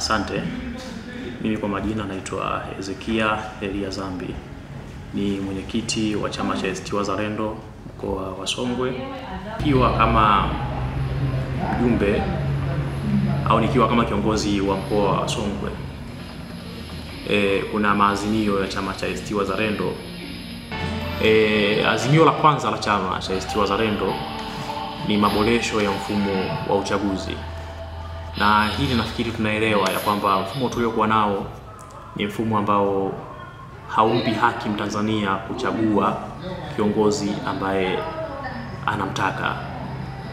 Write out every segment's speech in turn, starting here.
Asante. Mimi kwa majina naitwa Ezekia Elia Zambi. Ni mwenyekiti wa chama cha ACT Wazalendo mkoa wa Songwe. Nikiwa kama mjumbe au nikiwa kama kiongozi wa mkoa wa Songwe, kuna maazimio ya chama cha ACT Wazalendo. Azimio la kwanza la chama cha ACT Wazalendo ni maboresho ya mfumo wa uchaguzi. Na hili nafikiri tunaelewa ya kwamba mfumo tuliokuwa nao ni mfumo ambao haumpi haki Mtanzania kuchagua kiongozi ambaye anamtaka.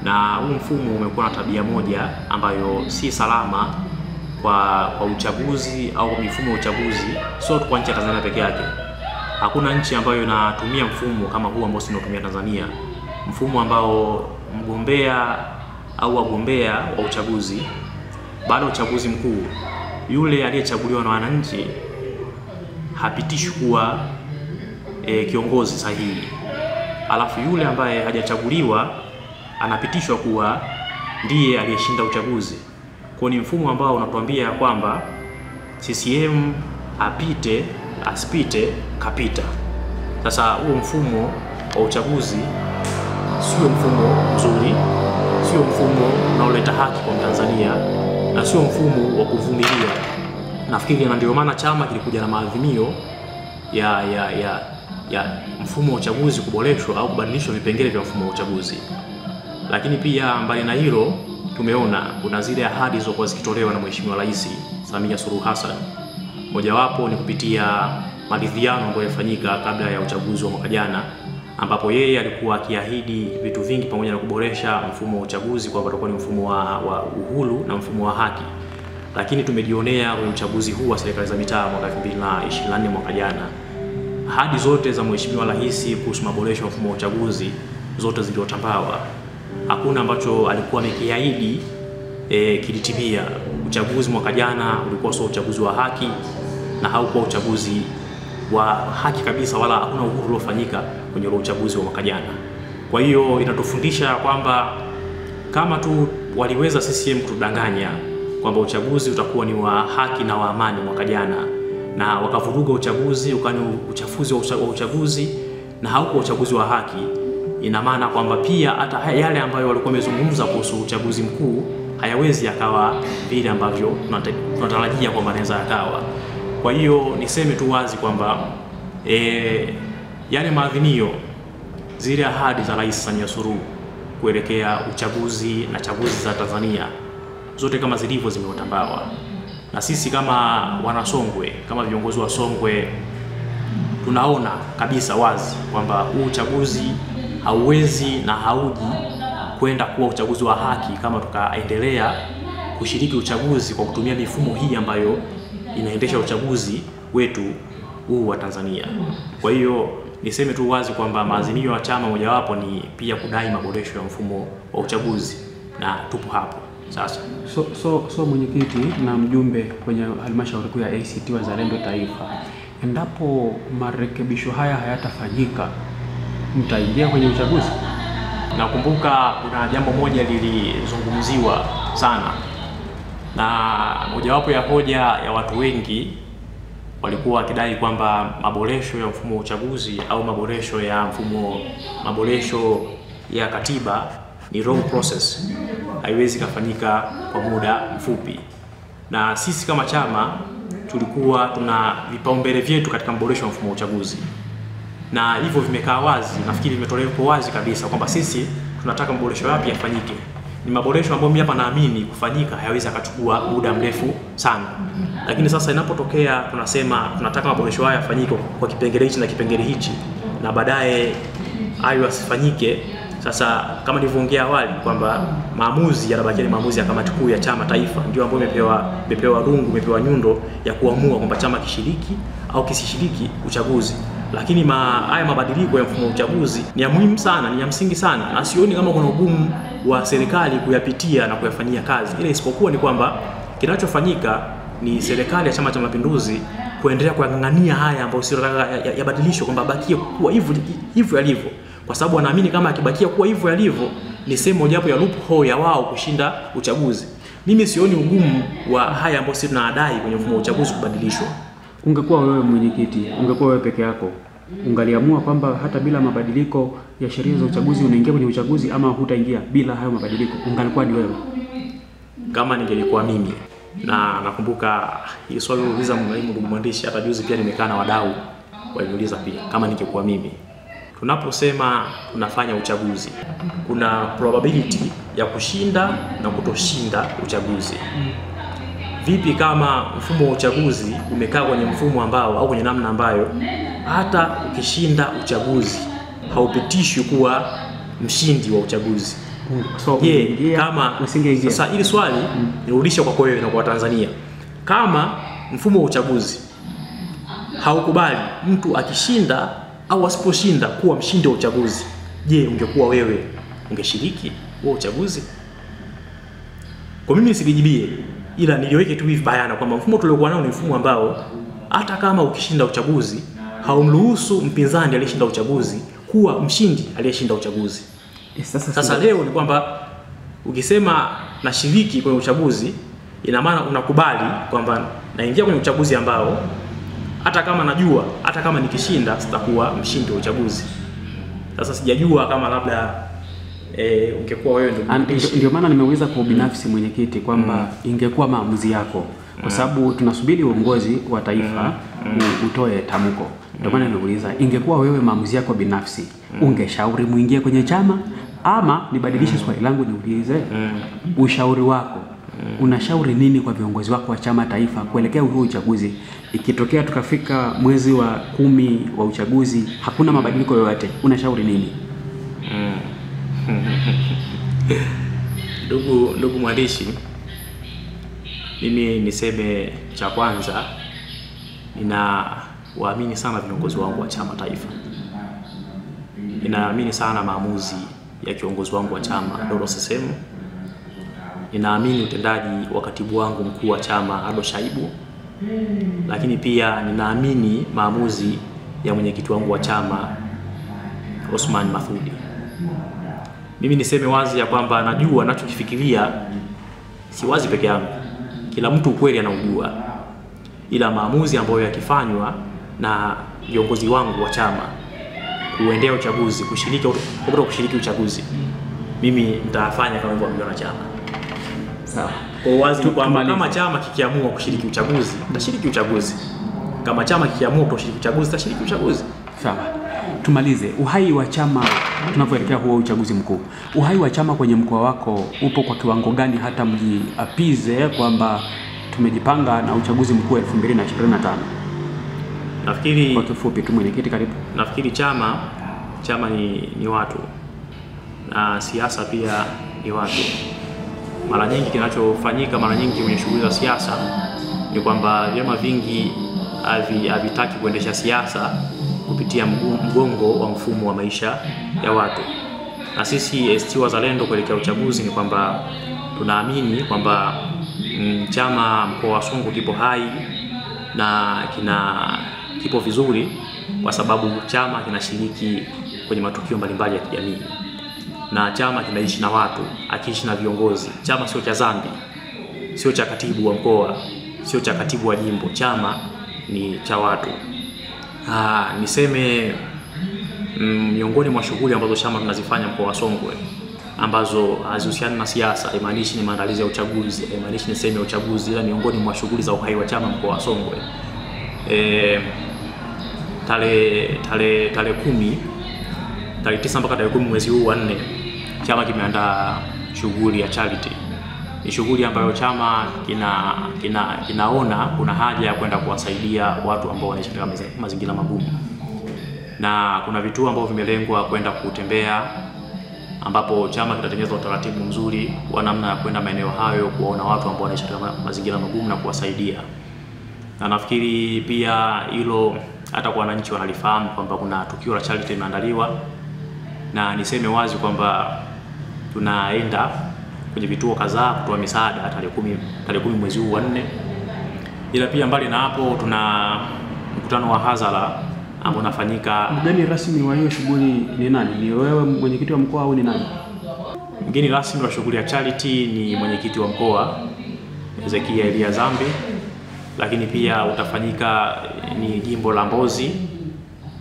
Na huu mfumo umekuwa na tabia moja ambayo si salama kwa uchaguzi au mifumo ya uchaguzi, sio kwa nchi ya Tanzania peke yake. Hakuna nchi ambayo inatumia mfumo kama huu ambao tunatumia Tanzania. Mfumo ambao mgombea au wagombea wa uchaguzi baada ya uchaguzi mkuu, yule aliyechaguliwa na wananchi hapitishwi kuwa kiongozi sahihi, alafu yule ambaye hajachaguliwa anapitishwa kuwa ndiye aliyeshinda uchaguzi. Kwa ni mfumo ambao unatuambia kwamba CCM apite asipite kapita. Sasa huo mfumo wa uchaguzi sio mfumo mzuri, sio mfumo unaoleta haki kwa Tanzania, na sio mfumo wa kuvumilia. Nafikiri na ndio maana chama kilikuja na maadhimio ya mfumo wa uchaguzi kuboreshwa au kubadilishwa vipengele vya mfumo wa uchaguzi. Lakini pia mbali na hilo, tumeona kuna zile ahadi zilizokuwa zikitolewa na Mheshimiwa Rais Samia Suluhu Hassan. Mojawapo ni kupitia maridhiano ambayo yalifanyika kabla ya uchaguzi wa mwaka jana, ambapo yeye alikuwa akiahidi vitu vingi pamoja na kuboresha mfumo wa uchaguzi kwa utakuwa ni mfumo wa uhuru na mfumo wa haki. Lakini tumejionea kwenye uchaguzi huu wa serikali za mitaa mwaka 2024 mwaka jana, ahadi zote za Mheshimiwa Rais kuhusu maboresho ya mfumo wa uchaguzi zote ziliotambawa. Hakuna ambacho alikuwa amekiahidi kilitimia. Uchaguzi mwaka jana ulikuwa sio uchaguzi wa haki na haukuwa uchaguzi wa haki kabisa, wala hakuna uhuru uliofanyika kwenye uchaguzi wa mwaka jana. Kwa hiyo inatufundisha kwamba kama tu waliweza CCM kutudanganya kwamba uchaguzi utakuwa ni wa haki na wa amani mwaka jana, na wakavuruga uchaguzi ukani uchafuzi wa uchaguzi na haukuwa uchaguzi wa haki, ina maana kwamba pia hata yale ambayo walikuwa wamezungumza kuhusu uchaguzi mkuu hayawezi yakawa vile ambavyo tunatarajia kwamba yanaweza yakawa. Kwa hiyo niseme tu wazi kwamba yale maadhimio, zile ahadi za Rais Samia Suluhu kuelekea uchaguzi na chaguzi za Tanzania zote kama zilivyo zimeotambawa. Na sisi kama wanasongwe, kama viongozi wa Songwe, tunaona kabisa wazi kwamba huu uchaguzi hauwezi na hauji kwenda kuwa uchaguzi wa haki kama tukaendelea kushiriki uchaguzi kwa kutumia mifumo hii ambayo inaendesha uchaguzi wetu huu wa Tanzania. Kwa hiyo niseme tu wazi kwamba maazimio ya chama mojawapo ni pia kudai maboresho ya mfumo wa uchaguzi, na tupo hapo sasa. So mwenyekiti na mjumbe kwenye halmashauri kuu ya ACT Wazalendo Taifa, endapo marekebisho haya hayatafanyika, mtaingia kwenye uchaguzi? Nakumbuka kuna jambo moja lilizungumziwa sana, na mojawapo ya hoja ya watu wengi walikuwa wakidai kwamba maboresho ya mfumo wa uchaguzi au maboresho ya katiba ni wrong process, haiwezi kufanyika kwa muda mfupi. Na sisi kama chama tulikuwa tuna vipaumbele vyetu katika maboresho ya mfumo wa uchaguzi, na hivyo vimekaa wazi. Nafikiri vimetolewa wazi kabisa kwamba sisi tunataka maboresho yapi yafanyike. Ni maboresho ambayo mimi hapa naamini kufanyika hayawezi akachukua muda mrefu sana. Lakini sasa inapotokea tunasema tunataka maboresho haya yafanyike kwa kipengele hichi na kipengele hichi, na baadaye hayo yasifanyike, sasa kama nilivyoongea awali kwamba maamuzi yanabaki ni maamuzi ya kamati kuu ya chama taifa, ndio ambayo imepewa nyundo ya kuamua kwamba chama kishiriki au kisishiriki uchaguzi. Lakini haya mabadiliko ya mfumo wa uchaguzi ni ya muhimu sana, ni ya msingi sana, na sioni kama kuna ugumu wa serikali kuyapitia na kuyafanyia kazi. Ile isipokuwa ni kwamba kinachofanyika ni serikali ya Chama cha Mapinduzi kuendelea kuyang'ang'ania haya ambayo sio yabadilishwe, kwamba bakie kuwa hivyo yalivyo, kwa sababu wanaamini kama akibakia kuwa hivyo yalivyo ni sehemu mojawapo ya loophole ya wao kushinda uchaguzi. mimi sioni ugumu wa haya ambayo sisi tunadai kwenye mfumo wa uchaguzi kubadilishwa. Ungekuwa wewe mwenyekiti, ungekuwa wewe peke yako, ungaliamua kwamba hata bila mabadiliko ya sheria za uchaguzi unaingia kwenye uchaguzi, ama hutaingia bila hayo mabadiliko? Ungalikuwa ni wewe? Kama ningelikuwa mimi, na nakumbuka hii swali uliuliza ndugu mwandishi, hata juzi pia nimekaa na wadau waliuliza pia, kama ningekuwa mimi. Tunaposema tunafanya uchaguzi, kuna probability ya kushinda na kutoshinda uchaguzi. Vipi kama mfumo wa uchaguzi umekaa kwenye mfumo ambao au kwenye namna ambayo hata ukishinda uchaguzi haupitishwi kuwa mshindi wa uchaguzi? So, kama sasa hili swali nirudisha kwa wewe na kwa Tanzania, kama mfumo wa uchaguzi haukubali mtu akishinda au asiposhinda kuwa mshindi wa uchaguzi, je, ungekuwa wewe ungeshiriki huo uchaguzi? Kwa mimi nisijibie, ila niliweke tu hivi bayana kwamba mfumo tuliokuwa nao ni mfumo ambao hata kama ukishinda uchaguzi haumruhusu mpinzani aliyeshinda uchaguzi kuwa mshindi aliyeshinda uchaguzi. Sasa leo ni kwamba ukisema nashiriki kwenye uchaguzi, ina maana unakubali kwamba naingia kwenye uchaguzi ambao hata kama najua hata kama nikishinda sitakuwa mshindi wa uchaguzi. Sasa sijajua kama labda ungekuwa wewe ndio maana nimeuliza kwa binafsi mwenyekiti kwamba ingekuwa maamuzi yako, kwa sababu tunasubiri uongozi wa taifa utoe tamko. Ndio maana nimeuliza ingekuwa wewe maamuzi yako binafsi, ungeshauri muingie kwenye chama, ama nibadilishe swali langu niulize ushauri wako, unashauri nini kwa viongozi wako wa chama taifa kuelekea huo uchaguzi? Ikitokea tukafika mwezi wa 10 wa uchaguzi hakuna mabadiliko yoyote, unashauri nini? Ndugu mwandishi, mimi niseme cha kwanza, ninawaamini sana viongozi wangu wa chama taifa. Ninaamini sana maamuzi ya kiongozi wangu wa chama Dr. CCM. Ninaamini utendaji wa katibu wangu mkuu wa chama Ado Shaibu, lakini pia ninaamini maamuzi ya mwenyekiti wangu wa chama Osman Mathudi. Mimi niseme wazi ya kwamba najua nachokifikiria si wazi peke yangu, kila mtu ukweli anaujua, ila maamuzi ambayo yakifanywa na viongozi wangu wa chama kuendea uchaguzi, kushiriki uchaguzi, mimi nitafanya kama hivyo na chama. Sawa. Kwa wazi ni kwamba kama chama kikiamua kushiriki uchaguzi, tutashiriki uchaguzi. Kama chama kikiamua kushiriki uchaguzi, tutashiriki uchaguzi. Sawa. Tumalize uhai wa chama tunapoelekea huo uchaguzi mkuu. Uhai wa chama kwenye mkoa wako upo kwa kiwango gani hata mjiapize kwamba tumejipanga na uchaguzi mkuu 2025? Nafikiri kwa kifupi tu mwenyekiti, karibu. Nafikiri chama ni watu na siasa pia ni watu. Mara nyingi kinachofanyika kwenye shughuli za siasa ni kwamba vyama vingi havitaki kuendesha siasa kupitia mgongo wa mfumo wa maisha ya watu. Na sisi ACT Wazalendo kuelekea uchaguzi ni kwamba tunaamini kwamba chama mkoa wa Songwe kipo hai na kipo vizuri, kwa sababu chama kinashiriki kwenye matukio mbalimbali ya kijamii, na chama kinaishi na watu, akiishi na viongozi. Chama sio cha zambi, sio cha katibu wa mkoa, sio cha katibu wa jimbo. Chama ni cha watu. Niseme miongoni mwa shughuli ambazo chama tunazifanya mkoa wa Songwe ambazo hazihusiani na siasa, haimaanishi ni maandalizi ya uchaguzi, haimaanishi ni sehemu ya uchaguzi, ila miongoni mwa shughuli za uhai wa chama mkoa wa Songwe, tarehe 9 mpaka tarehe 10 mwezi huu wa 4, chama kimeandaa shughuli ya charity. Ni shughuli ambayo chama kinaona kuna haja ya kwenda kuwasaidia watu ambao wanaishi katika mazingira magumu, na kuna vituo ambavyo vimelengwa kwenda kutembea, ambapo chama kitatengeneza utaratibu mzuri wa namna ya kwenda maeneo hayo kuwaona watu ambao wanaishi katika mazingira magumu na kuwasaidia. Na nafikiri pia hilo hata kwa wananchi wanalifahamu kwamba kuna tukio la charity limeandaliwa, na niseme wazi kwamba tunaenda kwenye vituo kadhaa kutoa misaada tarehe 10 mwezi huu wa 4. Ila pia mbali na hapo tuna mkutano wa hadhara ambao unafanyika. Mgeni rasmi wa hiyo shughuli ni nani? Ni wewe mwenyekiti wa mkoa au ni nani? Mgeni rasmi wa shughuli ya charity ni mwenyekiti wa mkoa Hezekia Elia Zambi, lakini pia utafanyika ni jimbo la Mbozi.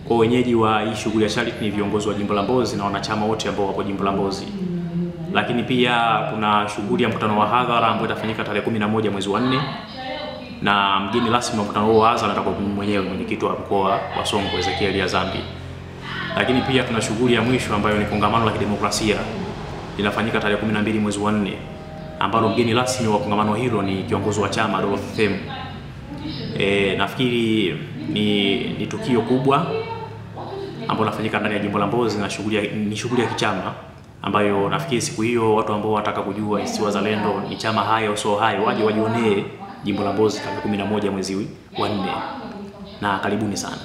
Kwa wenyeji wa hii shughuli ya charity ni viongozi wa jimbo la Mbozi na wanachama wote ambao wapo jimbo la Mbozi. Lakini pia kuna shughuli ya mkutano wa hadhara ambayo itafanyika tarehe 11 mwezi wa 4, na mgeni rasmi wa mkutano wa hadhara atakuwa mwenyewe mwenyekiti wa mkoa wa Songwe Hezekia Elia Zambi. Lakini pia tuna shughuli ya mwisho ambayo ni kongamano la kidemokrasia, linafanyika tarehe 12 mwezi wa 4, ambalo mgeni rasmi wa kongamano hilo ni kiongozi wa chama Dorothy Themu. Nafikiri ni tukio kubwa ambalo linafanyika ndani ya jimbo la Mbozi na shughuli ya kichama ambayo nafikiri siku hiyo watu ambao wanataka kujua ACT Wazalendo ni chama hai au sio hai waje wajionee jimbo la Mbozi tarehe 11 mwezi wa 4, na karibuni sana.